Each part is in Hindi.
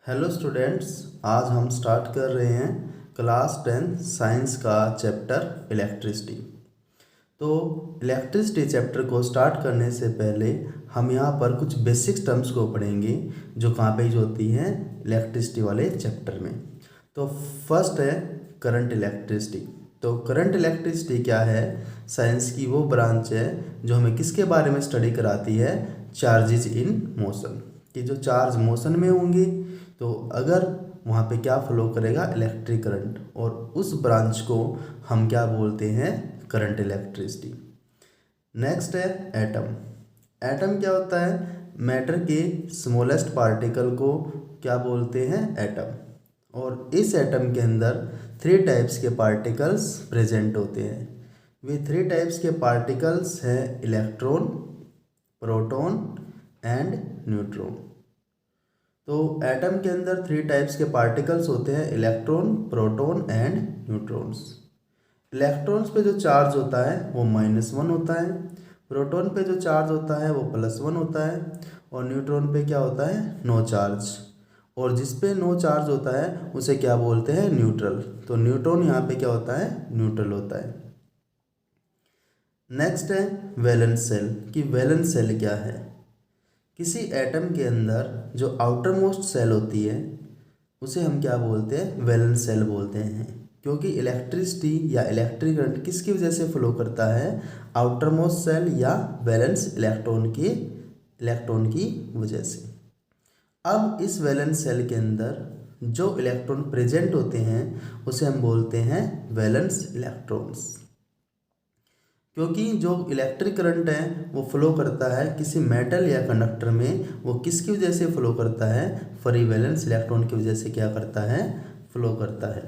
हेलो स्टूडेंट्स, आज हम स्टार्ट कर रहे हैं क्लास 10 साइंस का चैप्टर इलेक्ट्रिसिटी। तो इलेक्ट्रिसिटी चैप्टर को स्टार्ट करने से पहले हम यहाँ पर कुछ बेसिक टर्म्स को पढ़ेंगे जो कहाँ पे यूज होती हैं इलेक्ट्रिसिटी वाले चैप्टर में। तो फर्स्ट है करंट इलेक्ट्रिसिटी। तो करंट इलेक्ट्रिसिटी क्या है? साइंस की वो ब्रांच है जो हमें किसके बारे में स्टडी कराती है? चार्जेज इन मोशन, कि जो चार्ज मोशन में होंगे तो अगर वहाँ पे क्या फ्लो करेगा? इलेक्ट्रिक करंट, और उस ब्रांच को हम क्या बोलते हैं? Current electricity. नेक्स्ट है एटम। एटम क्या होता है? मैटर के स्मॉलेस्ट पार्टिकल को क्या बोलते हैं? एटम। और इस एटम के अंदर 3 टाइप्स के पार्टिकल्स प्रेजेंट होते हैं। वे 3 टाइप्स के पार्टिकल्स हैं इलेक्ट्रॉन, प्रोटॉन एंड न्यूट्रॉन। तो एटम के अंदर 3 टाइप्स के पार्टिकल्स होते हैं electron, proton and neutrons. Electrons पे जो चार्ज होता है वो -1 होता है, प्रोटॉन पे जो चार्ज होता है वो +1 होता है, और न्यूट्रॉन पे क्या होता है? No charge. और जिस पे नो चार्ज होता है उसे क्या बोलते हैं? न्यूट्रल। तो न्यूट्रॉन यहाँ पे क्या होता है? न्यूट्रल होता है। नेक्स्ट है वैलेंस सेल। कि वैलेंस सेल क्या है? किसी एटम के अंदर जो आउटर मोस्ट सेल होती है उसे हम क्या बोलते हैं? वैलेंस सेल बोलते हैं। क्योंकि इलेक्ट्रिसिटी या इलेक्ट्रिक करंट किसकी वजह से फ्लो करता है? आउटर मोस्ट सेल या वैलेंस इलेक्ट्रॉन की वजह से। अब इस वैलेंस सेल के अंदर जो इलेक्ट्रॉन प्रेजेंट होते हैं उसे हम बोलते हैं वैलेंस इलेक्ट्रॉन्स। क्योंकि जो इलेक्ट्रिक करंट है वो फ्लो करता है किसी मेटल या कंडक्टर में, वो किसकी वजह से फ्लो करता है? फ्री वैलेंस इलेक्ट्रॉन की वजह से क्या करता है? फ्लो करता है।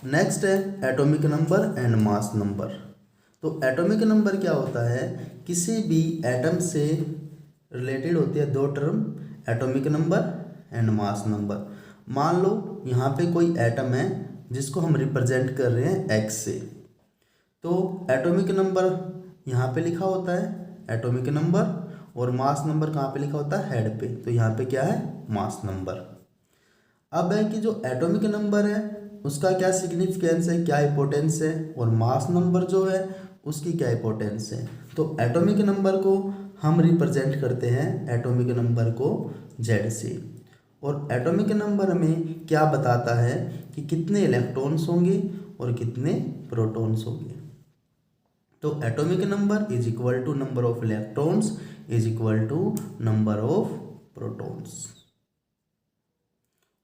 नेक्स्ट है atomic number and mass number. तो एटॉमिक नंबर क्या होता है? किसी भी एटम से रिलेटेड होती है 2 term, atomic number and mass number. मान लो यहाँ पे कोई एटम है जिसको हम रिप्रेजेंट कर रहे हैं x से, तो एटॉमिक नंबर यहाँ पे लिखा होता है एटॉमिक नंबर, और मास नंबर कहाँ पे लिखा होता है? हेड पे। तो यहाँ पे क्या है? Mass number. अब है कि जो एटॉमिक नंबर है उसका क्या सिग्निफिकेंस है, क्या इंपॉर्टेंस है, और मास नंबर जो है उसकी क्या इंपॉर्टेंस है। तो एटॉमिक नंबर को हम रिप्रेजेंट करते हैं एटॉमिक नंबर को Z से, और एटॉमिक नंबर हमें क्या बताता है कि कितने इलेक्ट्रॉन्स होंगे और कितने प्रोटॉन्स होंगे। तो atomic number is equal to number of electrons is equal to number of protons.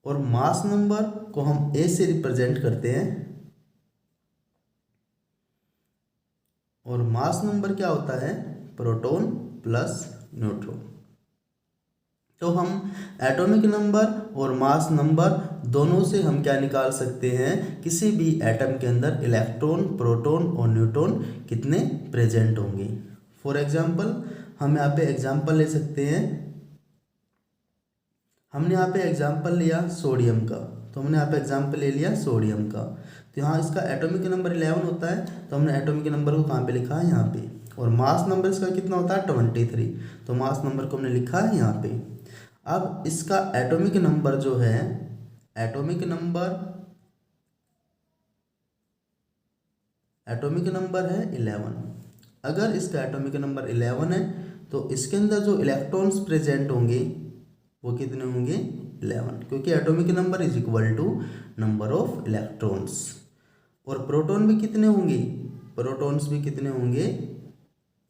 और मास नंबर को हम A से रिप्रेजेंट करते हैं, और मास नंबर क्या होता है? Proton plus neutron. तो हम एटॉमिक नंबर और मास नंबर दोनों से हम क्या निकाल सकते हैं? किसी भी एटम के अंदर इलेक्ट्रॉन, प्रोटॉन और न्यूट्रॉन कितने प्रेजेंट होंगे। फॉर एग्जांपल हम यहाँ पे एग्जांपल ले सकते हैं। हमने यहाँ पे एग्जांपल लिया सोडियम का, तो हमने यहाँ पे एग्जांपल ले लिया सोडियम का। तो यहाँ इसका एटॉमिक नंबर 11 होता है, तो हमने एटॉमिक नंबर को कहाँ पे लिखा है? यहाँ पे। और मास नंबर इसका कितना होता है? 23। तो मास नंबर को हमने लिखा है यहाँ पे। अब इसका एटॉमिक नंबर जो है, एटॉमिक नंबर है 11। अगर इसका एटॉमिक नंबर 11 है तो इसके अंदर जो इलेक्ट्रॉन्स प्रेजेंट होंगे वो कितने होंगे? 11, क्योंकि atomic number is equal to number of electrons. और प्रोटॉन भी कितने होंगे? प्रोटॉन्स भी कितने होंगे?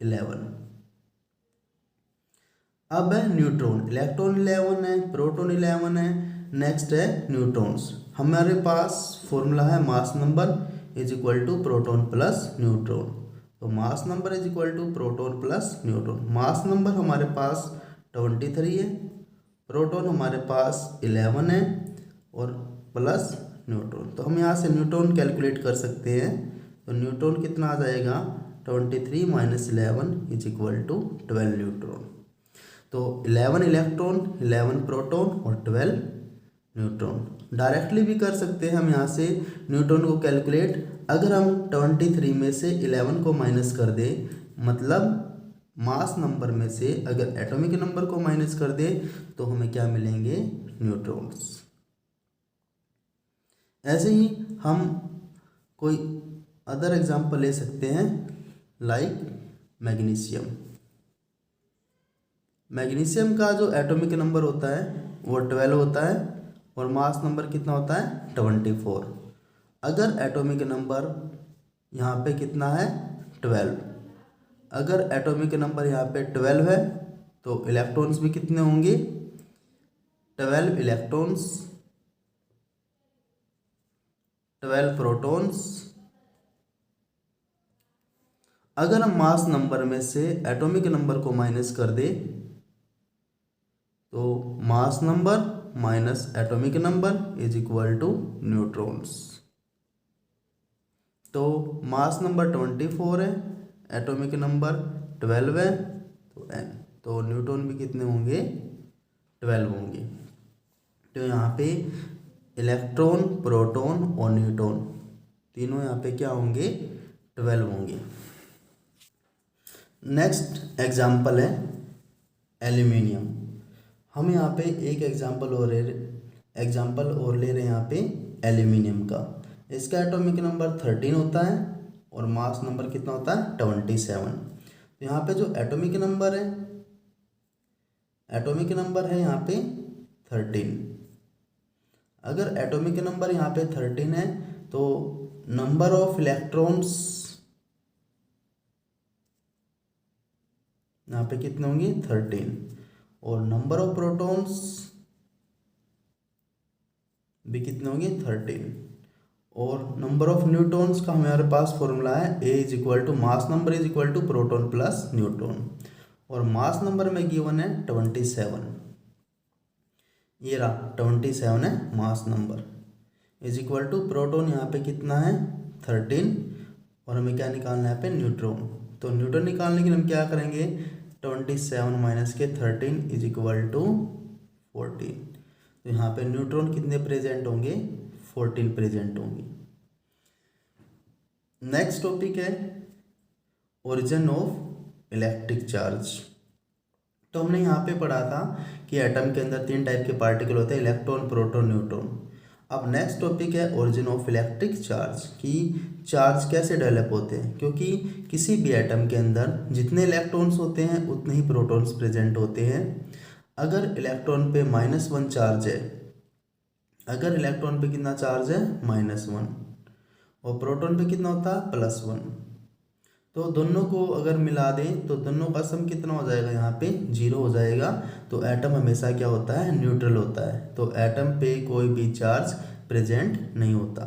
11। अब है न्यूट्रॉन। इलेक्ट्रॉन 11 है, प्रोटॉन 11 है। नेक्स्ट है न्यूट्रॉन्स। हमारे पास फॉर्मूला है mass number is equal to proton plus neutron. तो mass number is equal to proton plus neutron. Mass number हमारे पास 23 है, प्रोटॉन हमारे पास 11 है, और प्लस न्यूट्रॉन। तो हम यहाँ से न्यूट्रॉन कैलकुलेट कर सकते हैं। तो न्यूट्रॉन कितना आ जाएगा? 23 - 11 इज इक्वल टू 12 न्यूट्रॉन। तो 11 इलेक्ट्रॉन, 11 प्रोटॉन और 12 न्यूट्रॉन। डायरेक्टली भी कर सकते हैं हम यहाँ से न्यूट्रॉन को कैलकुलेट। अगर हम 23 में से 11 को माइनस कर दें, मतलब मास नंबर में से अगर एटॉमिक नंबर को माइनस कर दे तो हमें क्या मिलेंगे, न्यूट्रॉन्स। ऐसे ही हम कोई अदर एग्जांपल ले सकते हैं, लाइक मैग्नीशियम। मैग्नीशियम का जो एटॉमिक नंबर होता है वो 12 होता है और मास नंबर कितना होता है, 24। अगर एटॉमिक नंबर यहाँ पे कितना है, 12, अगर एटॉमिक नंबर यहाँ पे 12 है तो इलेक्ट्रॉन्स भी कितने होंगे, 12 इलेक्ट्रॉन्स, 12 प्रोटॉन्स। अगर हम मास नंबर में से एटॉमिक नंबर को माइनस कर दे तो mass number minus atomic number is equal to neutrons. तो मास नंबर 24 है, एटॉमिक नंबर 12 है, तो n, तो न्यूट्रॉन भी कितने होंगे, 12 होंगे। तो यहाँ पे इलेक्ट्रॉन, प्रोटॉन और न्यूट्रॉन तीनों यहाँ पे क्या होंगे, 12 होंगे। नेक्स्ट एग्जाम्पल है एल्यूमिनियम। हम यहाँ पे एक एग्जाम्पल और ले रहे हैं यहाँ पे एल्यूमिनियम का। इसका एटॉमिक नंबर 13 होता है और मास नंबर कितना होता है, 27। तो यहाँ पे जो एटॉमिक नंबर है, एटॉमिक नंबर है यहाँ पे 13। अगर एटॉमिक नंबर यहाँ पे 13 है तो नंबर ऑफ इलेक्ट्रॉन्स यहाँ पे कितने होंगे, 13, और नंबर ऑफ प्रोटॉन्स भी कितने होंगे, 13, और नंबर ऑफ न्यूट्रॉन्स का हमारे पास फॉर्मूला है A is equal to mass number is equal to proton plus neutron, और मास नंबर में गिवन है 27। ये रहा 27 है mass number, is equal to proton यहाँ पे कितना है, 13, और हमें क्या निकालना है यहाँ पे, न्यूट्रॉन। तो न्यूट्रॉन निकालने के लिए हम क्या करेंगे, 27 माइनस के 13 इज इक्वल टू 14। तो यहाँ पे न्यूट्रॉन कितने प्रेजेंट होंगे, 14 प्रेजेंट होंगे। नेक्स्ट टॉपिक है ओरिजिन ऑफ इलेक्ट्रिक चार्ज। तो हमने यहाँ पे पढ़ा था कि एटम के अंदर 3 टाइप के पार्टिकल होते हैं, इलेक्ट्रॉन, प्रोटॉन, न्यूट्रॉन। अब नेक्स्ट टॉपिक है ओरिजिन ऑफ इलेक्ट्रिक चार्ज, कि चार्ज कैसे डेवलप होते हैं, क्योंकि किसी भी एटम के अंदर जितने इलेक्ट्रॉन्स होते हैं उतने ही प्रोटॉन्स प्रेजेंट होते हैं। अगर इलेक्ट्रॉन पे -1 चार्ज है, अगर इलेक्ट्रॉन पे कितना चार्ज है, -1, और प्रोटॉन पे कितना होता है, +1, तो दोनों को अगर मिला दें तो दोनों का सम कितना हो जाएगा, यहाँ पे 0 हो जाएगा। तो एटम हमेशा क्या होता है, न्यूट्रल होता है। तो एटम पे कोई भी चार्ज प्रेजेंट नहीं होता।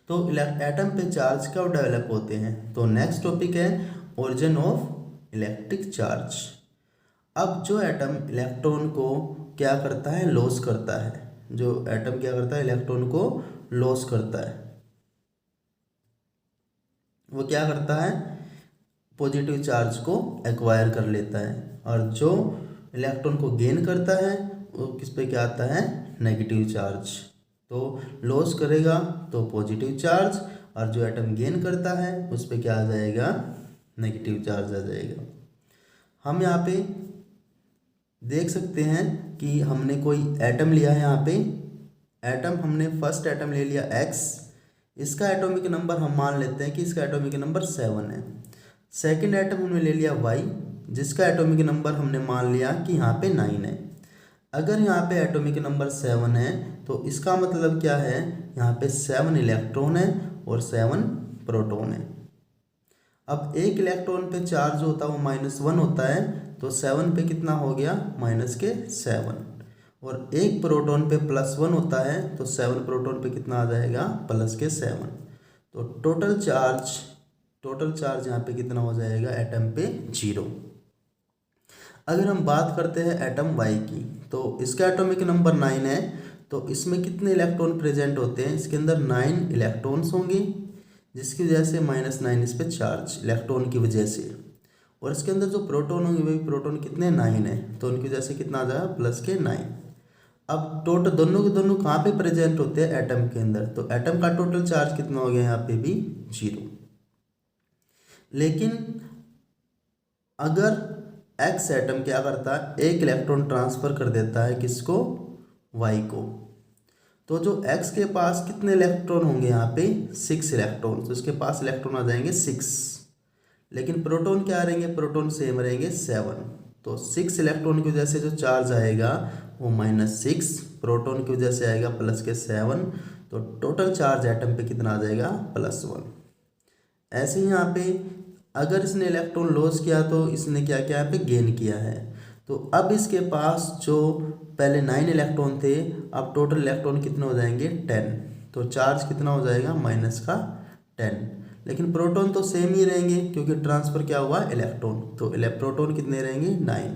तो एटम पे चार्ज कब डेवलप होते हैं, तो नेक्स्ट टॉपिक है ओरिजिन ऑफ इलेक्ट्रिक चार्ज। अब जो एटम इलेक्ट्रॉन को क्या करता है, लॉस करता है, जो एटम क्या करता है, इलेक्ट्रॉन को लॉस करता है, वो क्या करता है, पॉजिटिव चार्ज को एक्वायर कर लेता है, और जो इलेक्ट्रॉन को गेन करता है वो किस पे क्या आता है, नेगेटिव चार्ज। तो लॉस करेगा तो पॉजिटिव चार्ज, और जो एटम गेन करता है उस पे क्या आ जाएगा, नेगेटिव चार्ज आ जाएगा। हम यहाँ पे देख सकते हैं कि हमने कोई एटम लिया है, यहाँ पे एटम हमने फर्स्ट एटम ले लिया X, इसका एटॉमिक नंबर हम मान लेते हैं कि इसका एटॉमिक नंबर 7 है। सेकंड एटम हमने ले लिया Y, जिसका एटॉमिक नंबर हमने मान लिया कि यहाँ पे 9 है। अगर यहाँ पे एटॉमिक नंबर 7 है तो इसका मतलब क्या है, यहाँ पे 7 इलेक्ट्रॉन है और 7 प्रोटॉन है। अब एक इलेक्ट्रॉन पे चार्ज होता है वो -1 होता है, तो 7 पे कितना हो गया, -7, और एक प्रोटॉन पे +1 होता है तो 7 प्रोटॉन पे कितना आ जाएगा, +7। तो टोटल चार्ज यहाँ पे कितना हो जाएगा, एटम पे 0। अगर हम बात करते हैं एटम Y की, तो इसका एटॉमिक नंबर 9 है, तो इसमें कितने इलेक्ट्रॉन प्रेजेंट होते हैं, इसके अंदर 9 इलेक्ट्रॉन्स होंगे, जिसकी वजह से -9 इस पे चार्ज इलेक्ट्रॉन की वजह से, और इसके अंदर जो प्रोटॉन होंगे वे प्रोटॉन कितने, 9 है, तो उनकी वजह से कितना आ जाएगा, +9। अब टोटल दोनों के दोनों कहाँ पे प्रेजेंट होते हैं, एटम के अंदर, तो एटम का टोटल चार्ज कितना हो गया, यहाँ पे भी 0। लेकिन अगर एक्स एटम क्या करता है, एक इलेक्ट्रॉन ट्रांसफ़र कर देता है किसको, वाई को, तो जो एक्स के पास कितने इलेक्ट्रॉन होंगे यहाँ पे 6 इलेक्ट्रॉन, तो इसके पास इलेक्ट्रॉन आ जाएंगे 6। लेकिन प्रोटॉन क्या रहेंगे, प्रोटॉन सेम रहेंगे 7। तो 6 इलेक्ट्रॉन की वजह से जो चार्ज आएगा वो -6, प्रोटॉन की वजह से आएगा प्लस के 7, तो टोटल चार्ज एटम पे कितना आ जाएगा +1। ऐसे ही यहाँ पे अगर इसने इलेक्ट्रॉन लॉस किया तो इसने क्या किया, यहाँ पे गेन किया है। तो अब इसके पास जो पहले 9 इलेक्ट्रॉन थे, अब टोटल इलेक्ट्रॉन कितने हो जाएंगे 10, तो चार्ज कितना हो जाएगा -10। लेकिन प्रोटॉन तो सेम ही रहेंगे क्योंकि ट्रांसफ़र क्या हुआ इलेक्ट्रॉन, तो प्रोटॉन कितने रहेंगे 9,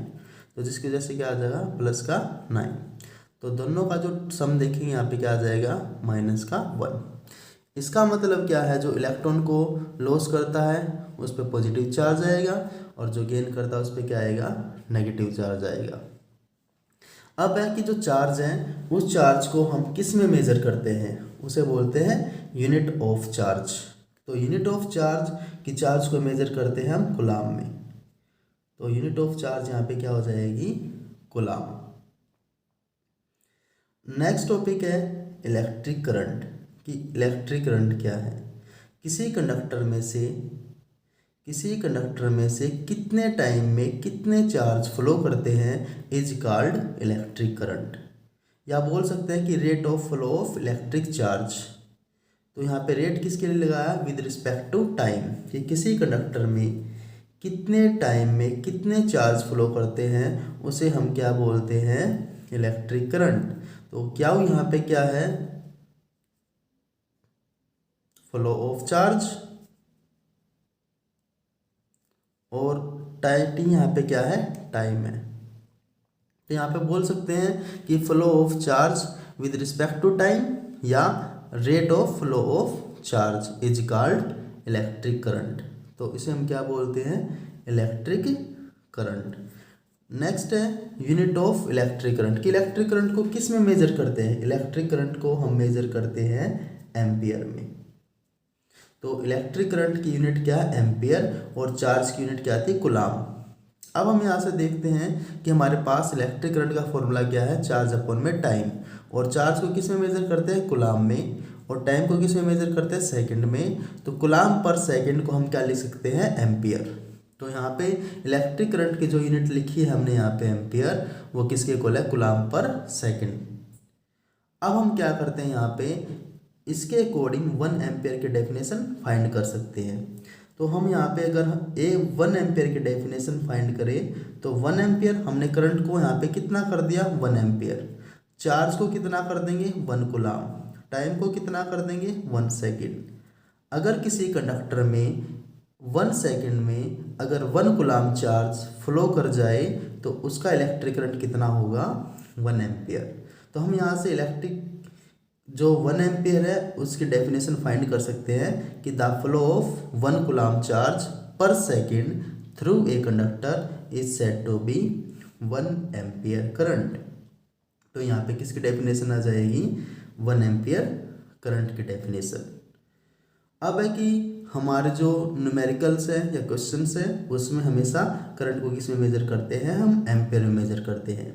तो जिसकी वजह से क्या आ जाएगा +9। तो दोनों का जो सम देखेंगे यहाँ पे क्या आ जाएगा -1। इसका मतलब क्या है, जो इलेक्ट्रॉन को लॉस करता है उस पर पॉजिटिव चार्ज आएगा और जो गेन करता है उस पर क्या आएगा, नेगेटिव चार्ज आएगा। अब है कि जो चार्ज है उस चार्ज को हम किस में मेज़र करते हैं, उसे बोलते हैं यूनिट ऑफ चार्ज। तो यूनिट ऑफ चार्ज की चार्ज को मेज़र करते हैं हम कूलाम में। तो यूनिट ऑफ चार्ज यहाँ पे क्या हो जाएगी, कूलाम। नेक्स्ट टॉपिक है इलेक्ट्रिक करंट, कि इलेक्ट्रिक करंट क्या है। किसी कंडक्टर में से कितने टाइम में कितने चार्ज फ्लो करते हैं इज कॉल्ड इलेक्ट्रिक करंट, या बोल सकते हैं कि rate of flow of electric charge. तो यहाँ पे रेट किसके लिए लगाया, विद रिस्पेक्ट टू टाइम, कि किसी कंडक्टर में कितने टाइम में कितने चार्ज फ्लो करते हैं उसे हम क्या बोलते हैं, इलेक्ट्रिक करंट। तो क्या यहाँ पे क्या है, फ्लो ऑफ चार्ज, और टी यहाँ पे क्या है, टाइम है। तो यहाँ पे बोल सकते हैं कि flow of charge with respect to time या rate of flow of charge is called electric current. तो इसे हम क्या बोलते हैं, इलेक्ट्रिक करंट। नेक्स्ट है यूनिट ऑफ इलेक्ट्रिक करंट, कि इलेक्ट्रिक करंट को किस में मेजर करते हैं, इलेक्ट्रिक करंट को हम मेजर करते हैं एम्पियर में। तो इलेक्ट्रिक करंट की यूनिट क्या है, एम्पियर, और चार्ज की यूनिट क्या थी, कूलाम। अब हम यहाँ से देखते हैं कि हमारे पास इलेक्ट्रिक करंट का फॉर्मूला क्या है, चार्ज अपॉन में टाइम, और चार्ज को किस में मेजर करते हैं, कूलाम में, और टाइम को किस में मेजर करते हैं, सेकंड में। तो कूलाम पर सेकंड को हम क्या लिख सकते हैं, एम्पियर। तो यहाँ पे इलेक्ट्रिक करंट की जो यूनिट लिखी है हमने यहाँ पे एम्पियर, वो किसके इक्वल है, कूलाम पर सेकंड। अब हम क्या करते हैं, यहाँ पे इसके अकॉर्डिंग 1 एम्पियर की डेफिनेशन फाइंड कर सकते हैं। तो हम यहाँ पे अगर 1 एम्पियर की डेफिनेशन फाइंड करें तो 1 एम्पियर हमने करंट को यहाँ पे कितना कर दिया, 1 एम्पियर। चार्ज को कितना कर देंगे, 1 कूलाम। टाइम को कितना कर देंगे, 1 सेकेंड। अगर किसी कंडक्टर में 1 सेकेंड में अगर 1 कूलाम चार्ज फ्लो कर जाए तो उसका इलेक्ट्रिक करंट कितना होगा, 1 एम्पियर। तो हम यहाँ से इलेक्ट्रिक जो 1 एम्पियर है उसकी डेफिनेशन फाइंड कर सकते हैं कि the flow of 1 coulomb charge per second through a conductor is said to be 1 ampere current. तो यहाँ पे किसकी डेफिनेशन आ जाएगी, 1 एम्पियर करंट की डेफिनेशन। अब है कि हमारे जो न्यूमेरिकल्स है या क्वेश्चंस है उसमें हमेशा करंट को किस में मेजर करते हैं, हम एम्पियर में मेजर करते हैं।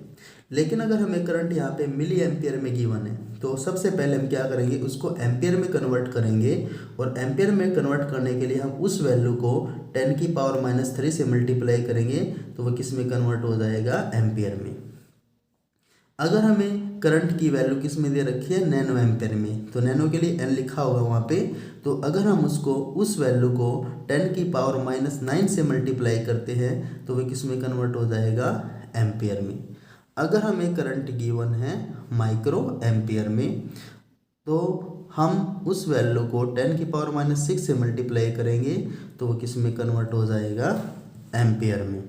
लेकिन अगर हमें करंट यहाँ पे मिली एम्पियर में गिवन है तो सबसे पहले हम क्या करेंगे, उसको एम्पियर में कन्वर्ट करेंगे, और एम्पियर में कन्वर्ट करने के लिए हम उस वैल्यू को 10⁻³ से मल्टीप्लाई करेंगे तो वो किस में कन्वर्ट हो जाएगा, एम्पियर में। अगर हमें करंट की वैल्यू किस में दे रखी है, नैनो एम्पियर में, तो नैनो के लिए n लिखा होगा वहाँ पे। तो अगर हम उसको उस वैल्यू को 10⁻⁹ से मल्टीप्लाई करते हैं तो वो किस में कन्वर्ट हो जाएगा, एम्पियर में। अगर हमें करंट गिवन है माइक्रो एम्पियर में तो हम उस वैल्यू को 10⁻⁶ से मल्टीप्लाई करेंगे तो वो किस में कन्वर्ट हो जाएगा, एम्पियर में।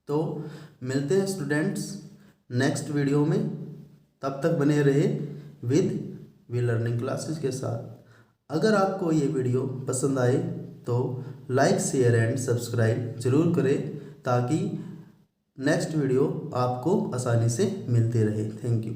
तो मिलते हैं स्टूडेंट्स नेक्स्ट वीडियो में, तब तक बने रहे विद वी लर्निंग क्लासेस के साथ। अगर आपको ये वीडियो पसंद आए तो लाइक शेयर एंड सब्सक्राइब जरूर करें ताकि नेक्स्ट वीडियो आपको आसानी से मिलते रहे। Thank you.